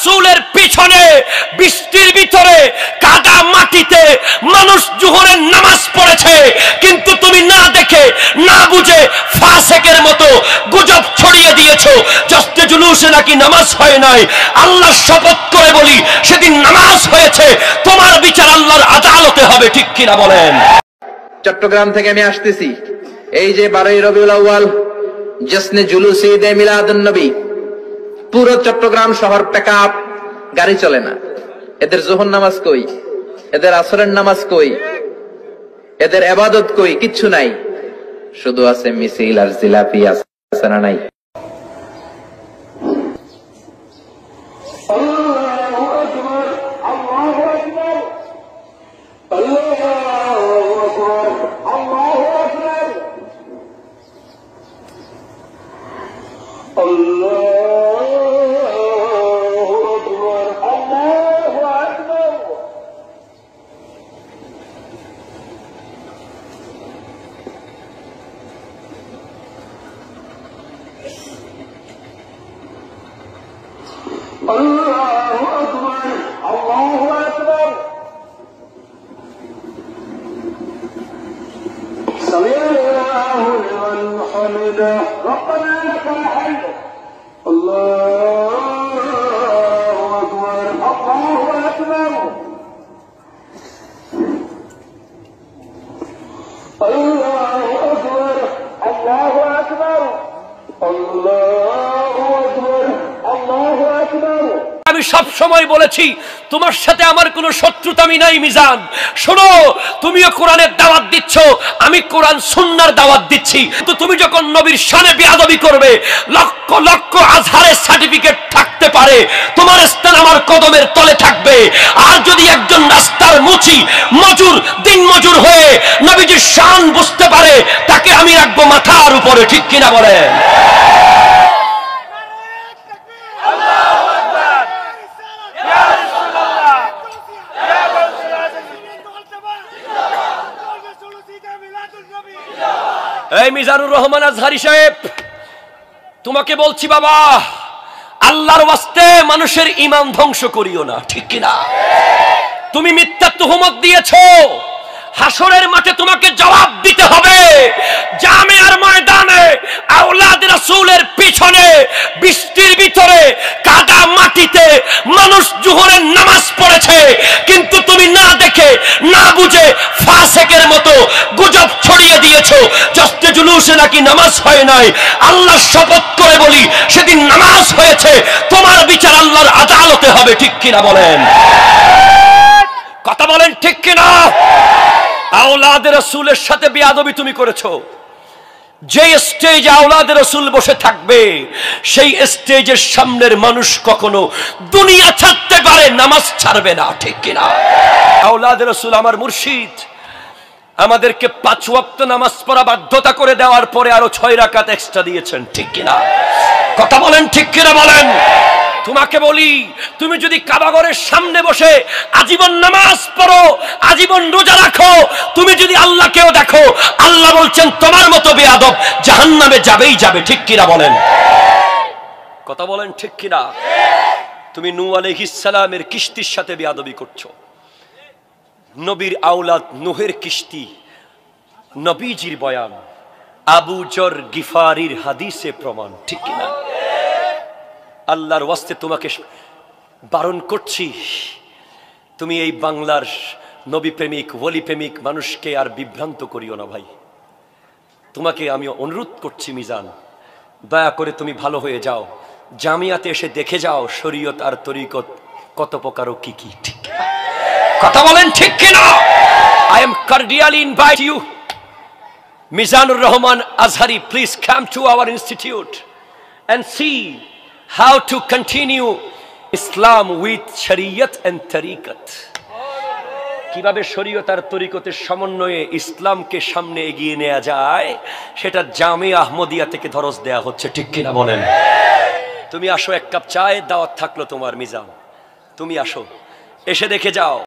রাসূলের পিছনে বৃষ্টির ভিতরে কাদা মাটিতে মানুষ জোহরের নামাজ পড়েছে, কিন্তু তুমি না দেখে না বুঝে ফাসেকের মতো গুজব ছড়িয়ে দিয়েছো জশ্নে জুলুসে নাকি নামাজ হয় নাই। আল্লাহর শপথ করে বলি, সেদিন নামাজ হয়েছে, তোমার বিচার আল্লাহর আদালতে হবে, ঠিক কিনা বলেন? চট্টগ্রাম থেকে আমি আসতেছি, এই যে 12ই রবিউল আউয়াল জশ্নে জুলুস ঈদে মিলাদুন নবী, পুরো চট্টগ্রাম শহর প্যাকআপ, গাড়ি চলে না। এদের যোহর নামাজ কই, এদের আসরের নামাজ কই, এদের ইবাদত কই? কিচ্ছু নাই, শুধু আছে মিছিল আর জিলাপি। আছে না নাই? আমি সব সময় বলেছি, তোমার সাথে আমার কোনো শত্রুতা নাই মিজান। শোনো, তুমিও কোরআনের দাওয়াত দিচ্ছ, আমি কোরআন সুন্নাহর দাওয়াত দিচ্ছি। তো তুমি যখন নবীর শানে বেয়াদবি করবে, লক্ষ লক্ষ আজহারের সার্টিফিকেট থাকতে পারে, তোমার স্থান আমার কদমের তলে থাকবে। আর যদি একজন রাস্তার মুচি মজুর, দিন মজুর হয়ে নবীজির শান বুঝতে পারে, তাকে আমি রাখবো মাথার উপরে, ঠিক কিনা বলেন? এই মিজানুর রহমান আজহারি সাহেব, তোমাকে বলছি বাবা, আল্লাহর ওয়াস্তে মানুষের ঈমান ধ্বংস করিও না, ঠিক কিনা? তুমি মিথ্যা তুহমত দিয়েছো, হাসরের মাঠে তোমাকে জবাব দিতে হবে। জামিয়ার ময়দানে আওলাদ রাসূলের পিছনে বৃষ্টির ভিতরে কাদা মাটিতে মানুষ জোহরের নামাজ পড়েছে, কিন্তু তুমি না দেখে না বুঝে ফাসেকের মতো গুজব ছড়িয়ে দিয়েছো জশ্নে জুলুসে নাকি নামাজ হয় নাই। আল্লাহর শপথ করে বলি, সেদিন নামাজ হয়েছে, তোমার বিচার আল্লাহর আদালতে হবে, ঠিক কিনা বলেন? কথা বলেন, ঠিক কিনা? আওলাদে রাসূলের সাথে বেয়াদবি তুমি করেছো। যে স্টেজে আওলাদে রাসূল বসে থাকবে, সেই স্টেজের সামনের মানুষ কখনো দুনিয়া ছাড়তে পারে, নামাজ ছাড়বে না, ঠিক কিনা? আওলাদে রাসূল আমার মুর্শিদ, আমাদেরকে 5 ওয়াক্ত নামাজ পড়া বাধ্যতা করে দেওয়ার পরে আরো 6 রাকাত এক্সট্রা দিয়েছেন, ঠিক কিনা? কথা বলেন, ঠিক কিনা বলেন? তোমাকে বলি, তুমি যদি কাবাঘরের সামনে বসে আজীবন নামাজ পড়ো, আজীবন রোজা রাখো, তুমি যদি আল্লাহকেও দেখো, আল্লাহ বলছেন তোমার মতো বেয়াদব জাহান্নামে যাবেই যাবে, ঠিক কিনা বলেন? কথা বলেন, ঠিক কিনা? তুমি নূহ আলাইহিস সালামের কিস্তির সাথে বেয়াদবি করছো। নবীর আওলাদ নূহের কিস্তি, নবীজির বয়ান, আবু যর গিফারির হাদিসে প্রমাণ, ঠিক কিনা? আল্লাহর ওয়াস্তে তোমাকে বারণ করছি, তুমি এই বাংলার নবী প্রেমিক, ওলি প্রেমিক মানুষকে আর বিভ্রান্ত করিও না ভাই। তোমাকে আমি অনুরোধ করছি মিজান, দয়া করে তুমি ভালো হয়ে যাও, জামিয়াতে এসে দেখে যাও শরীয়ত আর তরিকত কত প্রকার ও কি কি, ঠিক কথা বলেন, ঠিক কিনা? I am cordially invite you, Mizanur Rahman Azhari, please come to our institute and see how to continue Islam with Shariat and Tariqat. কিভাবে শরীয়ত আর তরিকতের সমন্বয়ে ইসলামকে সামনে এগিয়ে নেওয়া যায়, সেটা জামিয়া আহমদিয়া থেকে দরস দেয়া হচ্ছে, ঠিক কিনা বলেন? তুমি আসো, 1 কাপ চায়ের দাওয়াত থাকলো তোমার মিজান, তুমি আসো, এসে দেখে যাও।